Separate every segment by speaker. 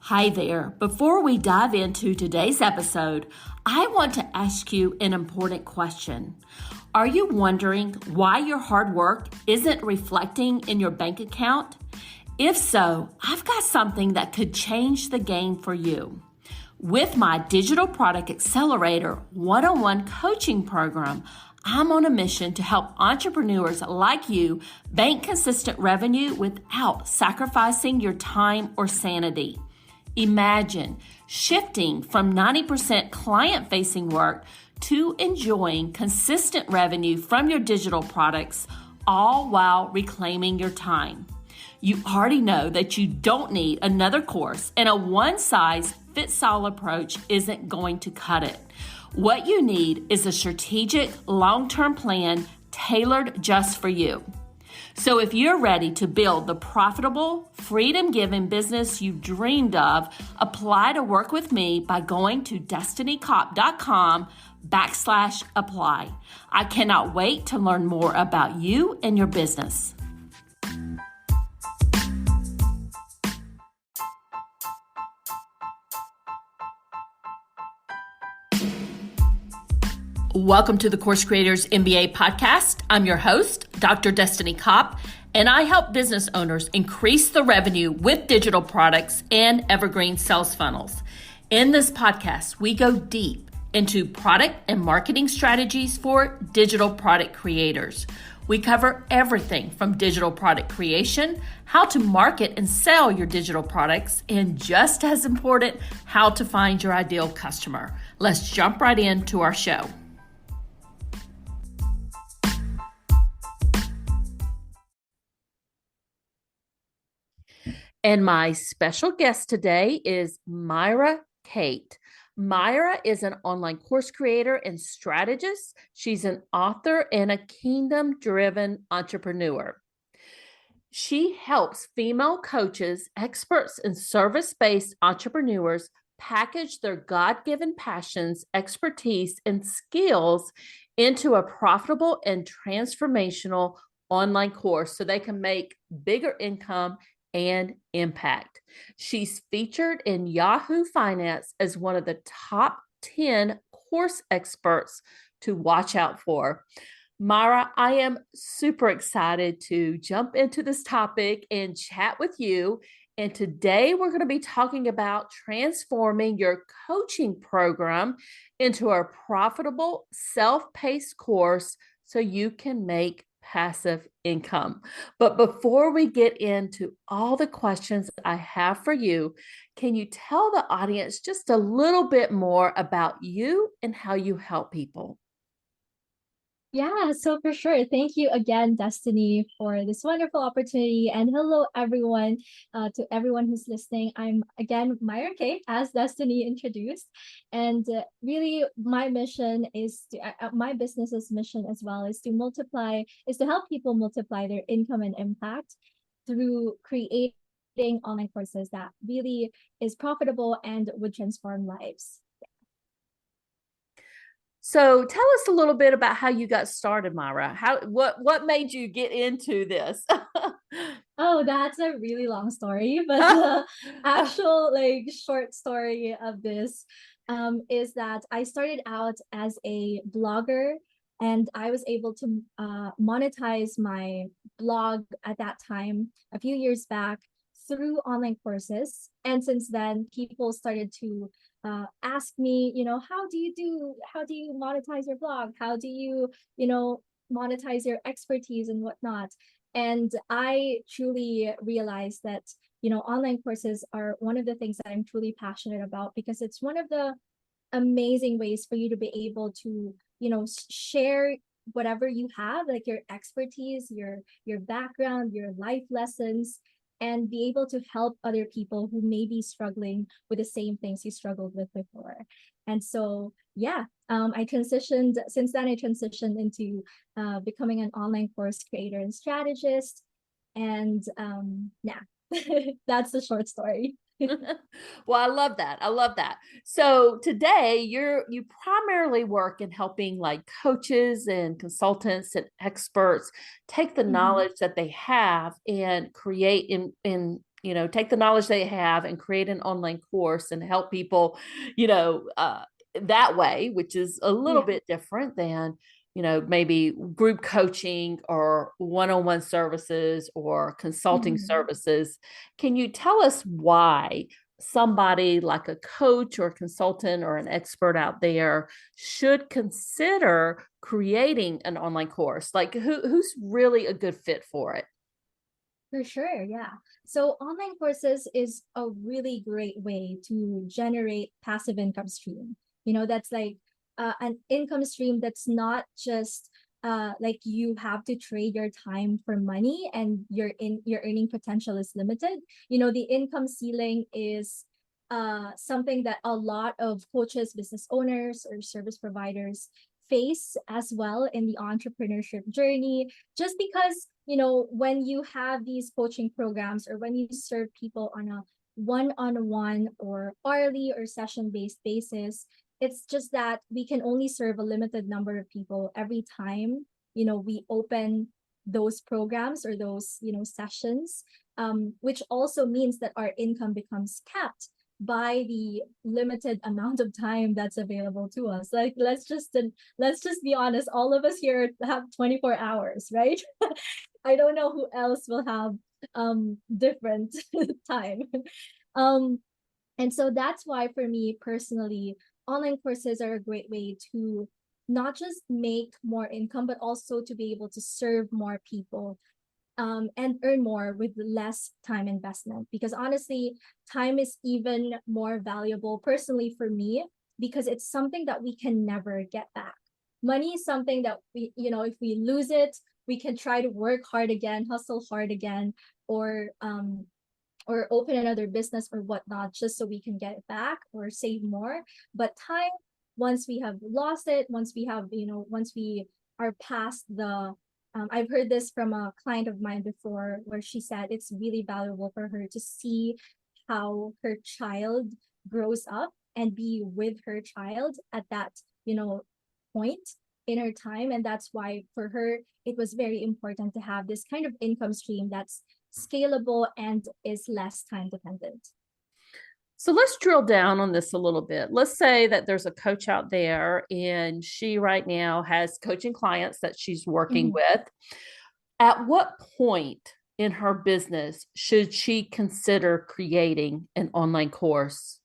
Speaker 1: Hi there. Before we dive into today's episode, I want to ask you an important question. Are you wondering why your hard work isn't reflecting in your bank account? If so, I've got something that could change the game for you. With my Digital Product Accelerator one-on-one coaching program, I'm on a mission to help entrepreneurs like you bank consistent revenue without sacrificing your time or sanity. Imagine shifting from 90% client-facing work to enjoying consistent revenue from your digital products, all while reclaiming your time. You already know that you don't need another course, and a one-size-fits-all approach isn't going to cut it. What you need is a strategic, long-term plan tailored just for you. So if you're ready to build the profitable, freedom-giving business you've dreamed of, apply to work with me by going to destinicopp.com/apply. I cannot wait to learn more about you and your business. Welcome to the Course Creators MBA podcast. I'm your host, Dr. Destini Copp, and I help business owners increase the revenue with digital products and evergreen sales funnels. In this podcast, we go deep into product and marketing strategies for digital product creators. We cover everything from digital product creation, how to market and sell your digital products, and just as important, how to find your ideal customer. Let's jump right into our show. And my special guest today is Myrra Kate. Myrra is an online course creator and strategist. She's an author and a kingdom-driven entrepreneur. She helps female coaches, experts, and service-based entrepreneurs package their God-given passions, expertise, and skills into a profitable and transformational online course so they can make bigger income and impact. She's featured in Yahoo Finance as one of the top 10 course experts to watch out for. Myrra, I am super excited to jump into this topic and chat with you. And today we're going to be talking about transforming your coaching program into a profitable, self-paced course so you can make passive income. But before we get into all the questions I have for you, can you tell the audience just a little bit more about you and how you help people?
Speaker 2: Yeah, so for sure. Thank you again, Destiny, for this wonderful opportunity. And hello, everyone, to everyone who's listening. I'm again Myrra Kate, as Destiny introduced. And really, my mission is to, my business's mission as well is to help people multiply their income and impact through creating online courses that really is profitable and would transform lives.
Speaker 1: So tell us a little bit about how you got started, Myrra. What made you get into this?
Speaker 2: Oh, that's a really long story, but the actual short story of this is that I started out as a blogger, and I was able to monetize my blog at that time a few years back through online courses. And since then, people started to ask me, how do you monetize your blog? How do you, monetize your expertise and whatnot? And I truly realized that, online courses are one of the things that I'm truly passionate about, because it's one of the amazing ways for you to be able to, share whatever you have, like your expertise, your background, your life lessons, and be able to help other people who may be struggling with the same things you struggled with before. And so, yeah, since then I transitioned into becoming an online course creator and strategist. And yeah, that's the short story.
Speaker 1: Well, I love that. I love that. So today you primarily work in helping like coaches and consultants and experts take the knowledge that they have and create and take the knowledge they have and create an online course and help people, that way, which is a little
Speaker 2: Yeah.
Speaker 1: bit different than, maybe group coaching or one-on-one services or consulting
Speaker 2: Mhm.
Speaker 1: services. Can you tell us why somebody like a coach or consultant or an expert out there should consider creating an online course? Like who's really a good fit for it?
Speaker 2: For sure, yeah. So online courses is a really great way to generate passive income stream. That's like an income stream that's not just like you have to trade your time for money and your earning potential is limited. The income ceiling is something that a lot of coaches, business owners, or service providers face as well in the entrepreneurship journey, just because when you have these coaching programs or when you serve people on a one-on-one or hourly or session-based basis, it's just that we can only serve a limited number of people every time we open those programs or those sessions, which also means that our income becomes capped by the limited amount of time that's available to us. Like let's just be honest, all of us here have 24 hours, right? I don't know who else will have different time. Um and so that's why for me personally, online courses are a great way to not just make more income, but also to be able to serve more people and earn more with less time investment. Because honestly, time is even more valuable personally for me because it's something that we can never get back. Money is something that if we lose it, we can try to work hard again, hustle hard again, or open another business or whatnot just so we can get it back or save more. But time, once we have lost it, once we are past the I've heard this from a client of mine before where she said it's really valuable for her to see how her child grows up and be with her child at that, point in her time. And that's why for her, it was very important to have this kind of income stream that's scalable and is less time dependent.
Speaker 1: So let's drill down on this a little bit. Let's say that there's a coach out there and she right now has coaching clients that she's working
Speaker 2: Mhm.
Speaker 1: with. At what point in her business should she consider creating an online course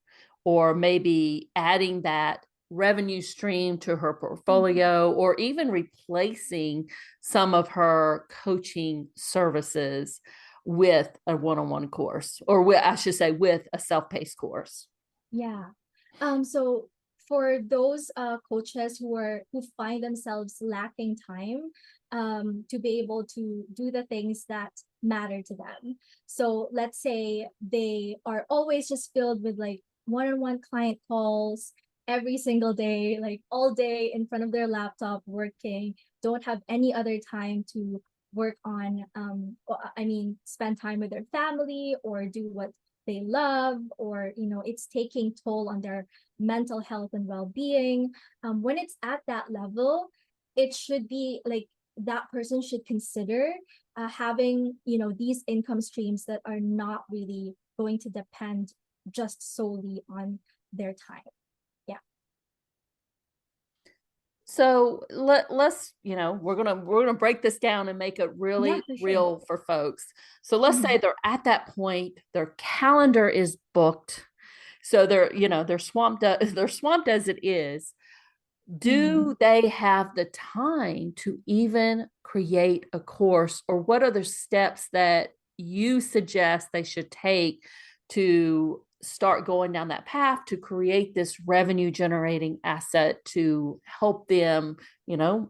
Speaker 1: or maybe adding that revenue stream to her portfolio or even replacing some of her coaching services with a one-on-one course or I should say with a self-paced course?
Speaker 2: Yeah. So for those coaches who find themselves lacking time to be able to do the things that matter to them. So let's say they are always just filled with like one-on-one client calls every single day, like all day in front of their laptop working, don't have any other time to work on spend time with their family or do what they love, or it's taking toll on their mental health and well-being. When it's at that level, it should be like that person should consider having these income streams that are not really going to depend just solely on their time. Yeah.
Speaker 1: So let's, we're gonna break this down and make it
Speaker 2: Yeah,
Speaker 1: really
Speaker 2: for sure.
Speaker 1: real for folks. So let's say
Speaker 2: Mhm.
Speaker 1: they're at that point, their calendar is booked. So they're swamped, they're swamped as it is.
Speaker 2: Mhm.
Speaker 1: Do they have the time to even create a course, or what are the steps that you suggest they should take to start going down that path to create this revenue generating asset to help them,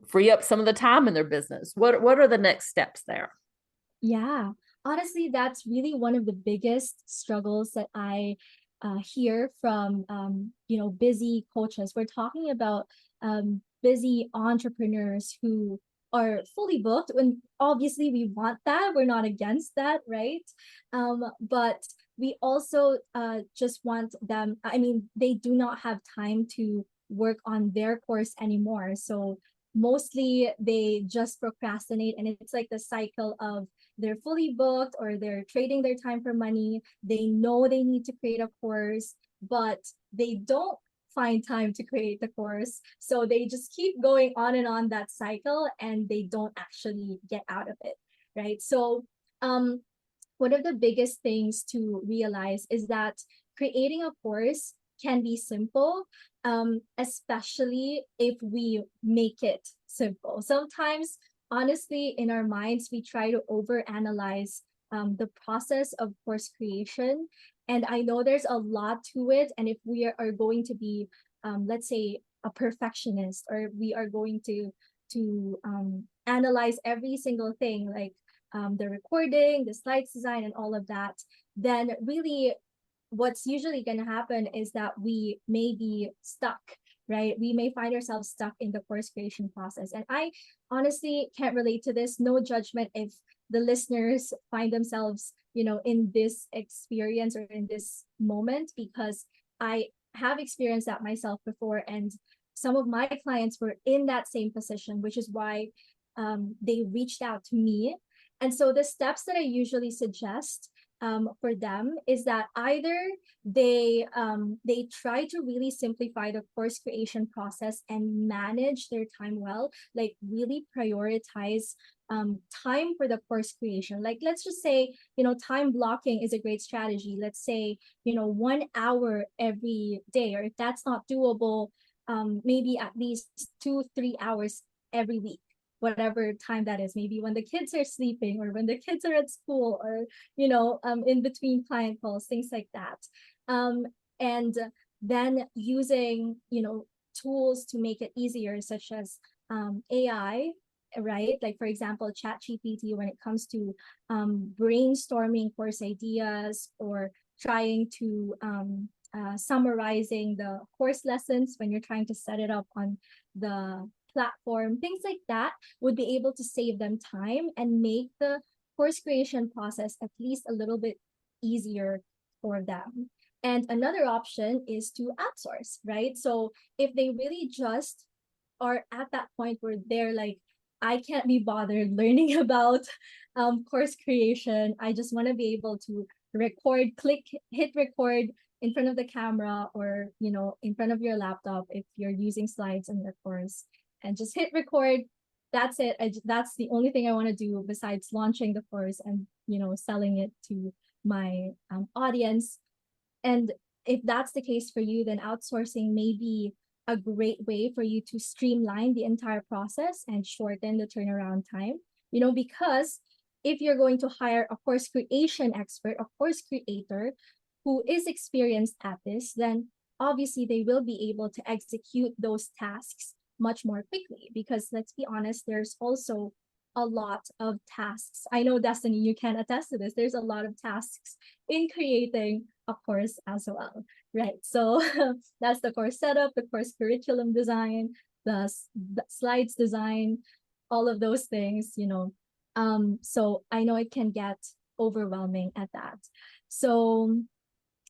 Speaker 1: free up some of the time in their business? What are the next steps there?
Speaker 2: Yeah, honestly, that's really one of the biggest struggles that I hear from busy coaches. We're talking about busy entrepreneurs who are fully booked. When obviously we want that, we're not against that, right? But we also just want them. I mean, they do not have time to work on their course anymore. So mostly they just procrastinate, and it's like the cycle of they're fully booked or they're trading their time for money. They know they need to create a course, but they don't find time to create the course. So they just keep going on and on that cycle and they don't actually get out of it, right? So one of the biggest things to realize is that creating a course can be simple, especially if we make it simple. Sometimes, honestly, in our minds, we try to overanalyze the process of course creation. And I know there's a lot to it. And if we are going to be, let's say, a perfectionist, or we are going to analyze every single thing, like the recording, the slides design, and all of that, then really what's usually going to happen is that we may be stuck, right? We may find ourselves stuck in the course creation process. And I honestly can't relate to this. No judgment if the listeners find themselves, in this experience or in this moment, because I have experienced that myself before. And some of my clients were in that same position, which is why they reached out to me. And so the steps that I usually suggest for them is that either they try to really simplify the course creation process and manage their time well, like really prioritize time for the course creation. Like, let's just say, time blocking is a great strategy. Let's say, 1 hour every day, or if that's not doable, maybe at least 2-3 hours every week, whatever time that is, maybe when the kids are sleeping or when the kids are at school, or in between client calls, things like that. And then using tools to make it easier, such as AI, right? Like, for example, chat GPT, when it comes to brainstorming course ideas, or trying to summarizing the course lessons when you're trying to set it up on the platform, things like that would be able to save them time and make the course creation process at least a little bit easier for them. And another option is to outsource, right? So if they really just are at that point where they're like, I can't be bothered learning about course creation. I just want to be able to record, hit record in front of the camera, or in front of your laptop if you're using slides in your course, and just hit record. That's it. That's the only thing I want to do besides launching the course and selling it to my audience. And if that's the case for you, then outsourcing may be a great way for you to streamline the entire process and shorten the turnaround time. Because if you're going to hire a course creation expert, a course creator who is experienced at this, then obviously they will be able to execute those tasks much more quickly, because let's be honest, there's also a lot of tasks. I know, Destiny, you can attest to this. There's a lot of tasks in creating a course as well, right? So that's the course setup, the course curriculum design, the slides design, all of those things, so I know it can get overwhelming at that. So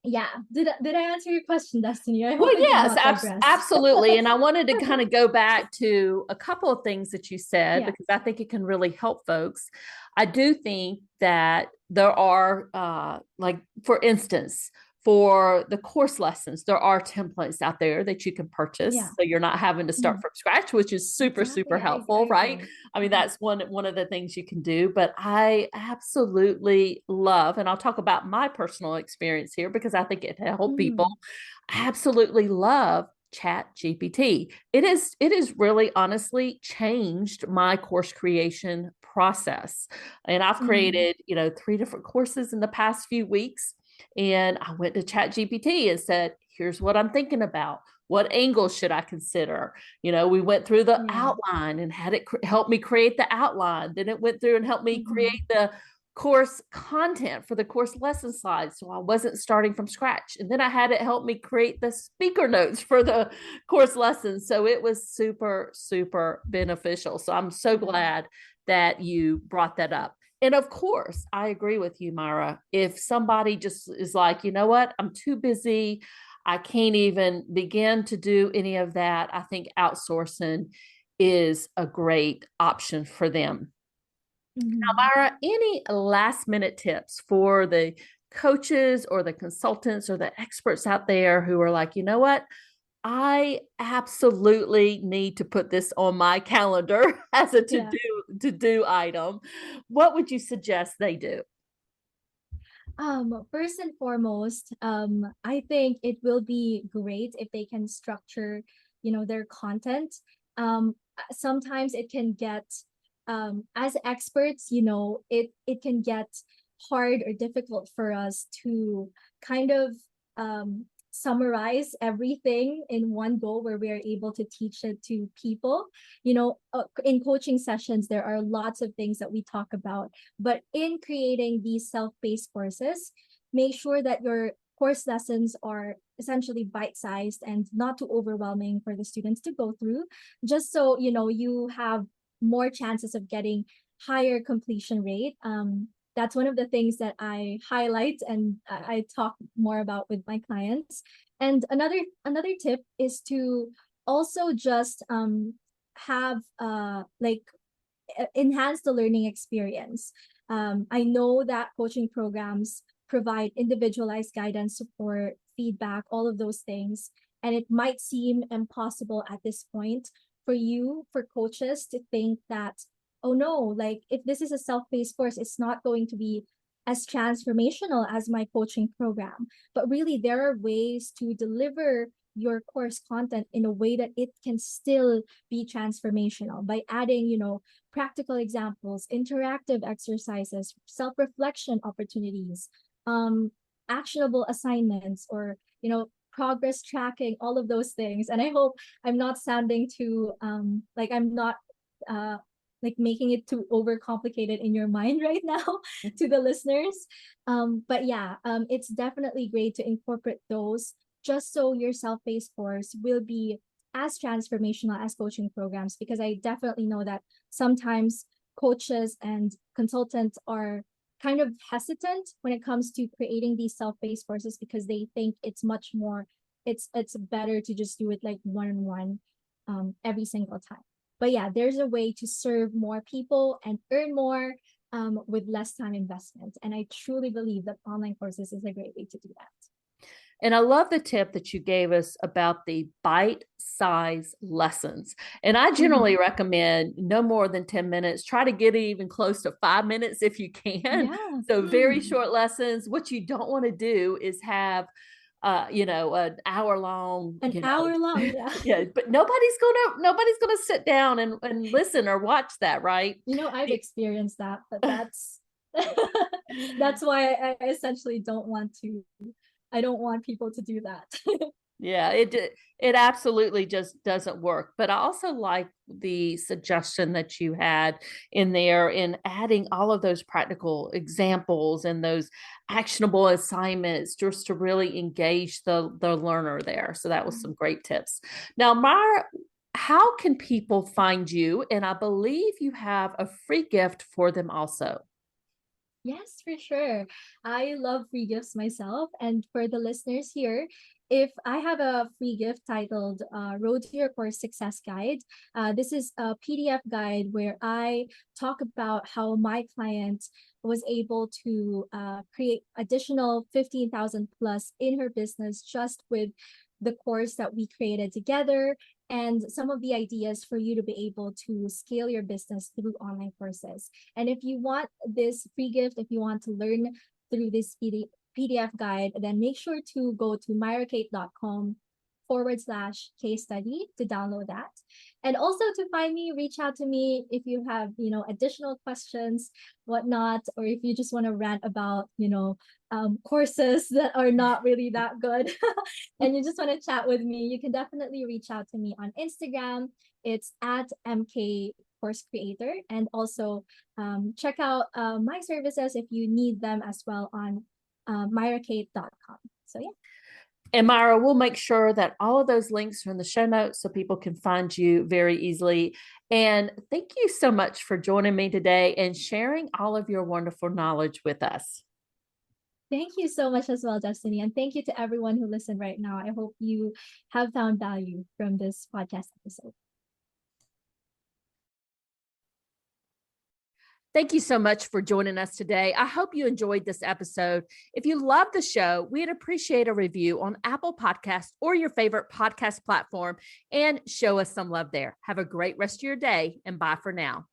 Speaker 2: yeah, did I answer your question, Destiny? I
Speaker 1: Well,
Speaker 2: hope I did
Speaker 1: yes,
Speaker 2: not digress.
Speaker 1: absolutely. And I wanted to kind of go back to a couple of things that you said,
Speaker 2: Yeah.
Speaker 1: because I think it can really help folks. I do think that there are, like, for instance, for the course lessons, there are templates out there that you can purchase.
Speaker 2: Yeah.
Speaker 1: So you're not having to start
Speaker 2: Mhm.
Speaker 1: from scratch, which is super, super
Speaker 2: Exactly. I
Speaker 1: helpful, right?
Speaker 2: agree.
Speaker 1: I mean,
Speaker 2: Mhm.
Speaker 1: that's one of the things you can do. But I absolutely love, and I'll talk about my personal experience here because I think it helped people.
Speaker 2: Mhm.
Speaker 1: I absolutely love chat gpt. It is really honestly changed my course creation process, and I've
Speaker 2: Mhm.
Speaker 1: created 3 different courses in the past few weeks. And I went to chat gpt and said, here's what I'm thinking about. What angles should I consider? We went through the
Speaker 2: Yeah.
Speaker 1: outline and had it help me create the outline. Then it went through and helped me
Speaker 2: Mhm.
Speaker 1: create the course content for the course lesson slides, so I wasn't starting from scratch. And then I had it help me create the speaker notes for the course lessons. So it was super, super beneficial. So I'm so
Speaker 2: Yeah.
Speaker 1: glad that you brought that up. And of course, I agree with you, Myra. If somebody just is like, you know what, I'm too busy, I can't even begin to do any of that, I think outsourcing is a great option for them.
Speaker 2: Mhm.
Speaker 1: Myra, any last minute tips for the coaches or the consultants or the experts out there who are like, you know what? I absolutely need to put this on my calendar as a
Speaker 2: Yeah.
Speaker 1: to do item. What would you suggest they do?
Speaker 2: First and foremost, I think it will be great if they can structure, their content. Sometimes it can get, as experts, it can get hard or difficult for us to kind of summarize everything in one go where we are able to teach it to people. In coaching sessions, there are lots of things that we talk about, but in creating these self-paced courses, make sure that your course lessons are essentially bite-sized and not too overwhelming for the students to go through, just so you have more chances of getting higher completion rate. That's one of the things that I highlight and I talk more about with my clients. And another tip is to also just have like enhance the learning experience. I know that coaching programs provide individualized guidance, support, feedback, all of those things. And it might seem impossible at this point for coaches to think that, oh no, like if this is a self paced course, it's not going to be as transformational as my coaching program. But really, there are ways to deliver your course content in a way that it can still be transformational by adding, practical examples, interactive exercises, self-reflection opportunities, um, actionable assignments, or progress tracking, all of those things. And I hope I'm not sounding too like I'm not uh like making it too overcomplicated in your mind right now to the listeners. But yeah, it's definitely great to incorporate those just so your self-paced course will be as transformational as coaching programs, because I definitely know that sometimes coaches and consultants are kind of hesitant when it comes to creating these self-paced courses because they think it's much more it's better to just do it like one-on-one every single time. But yeah, there's a way to serve more people and earn more with less time investment, and I truly believe that online courses is a great way to do that.
Speaker 1: And I love the tip that you gave us about the bite size lessons. And I generally
Speaker 2: Mhm.
Speaker 1: recommend no more than 10 minutes. Try to get it even close to 5 minutes if you can.
Speaker 2: Yeah.
Speaker 1: So, very
Speaker 2: Mm.
Speaker 1: short lessons. What you don't want to do is have an hour long,
Speaker 2: An hour long, yeah.
Speaker 1: yeah, but nobody's gonna sit down and listen or watch that, right?
Speaker 2: I've experienced that, but that's why I essentially I don't want people to do that.
Speaker 1: Yeah, it absolutely just doesn't work. But I also like the suggestion that you had in there in adding all of those practical examples and those actionable assignments just to really engage the learner there. So that was some great tips. Now, Myra, how can people find you? And I believe you have a free gift for them also.
Speaker 2: Yes, for sure. I love free gifts myself. And for the listeners here, if I have a free gift titled Road to Your Course Success Guide, this is a PDF guide where I talk about how my client was able to create additional 15,000 plus in her business just with the course that we created together, and some of the ideas for you to be able to scale your business through online courses. And if you want this free gift, if you want to learn through this PDF guide, then make sure to go to myrakate.com/case study to download that. And also to find me, reach out to me if you have, additional questions, whatnot, or if you just want to rant about, courses that are not really that good and you just want to chat with me, you can definitely reach out to me on Instagram. It's at MK Course Creator. And also check out my services if you need them as well on myrakate.com. So yeah.
Speaker 1: And Myra, we'll make sure that all of those links are in the show notes so people can find you very easily. And thank you so much for joining me today and sharing all of your wonderful knowledge with us.
Speaker 2: Thank you so much as well, Destiny. And thank you to everyone who listened right now. I hope you have found value from this podcast episode.
Speaker 1: Thank you so much for joining us today. I hope you enjoyed this episode. If you love the show, we'd appreciate a review on Apple Podcasts or your favorite podcast platform and show us some love there. Have a great rest of your day and bye for now.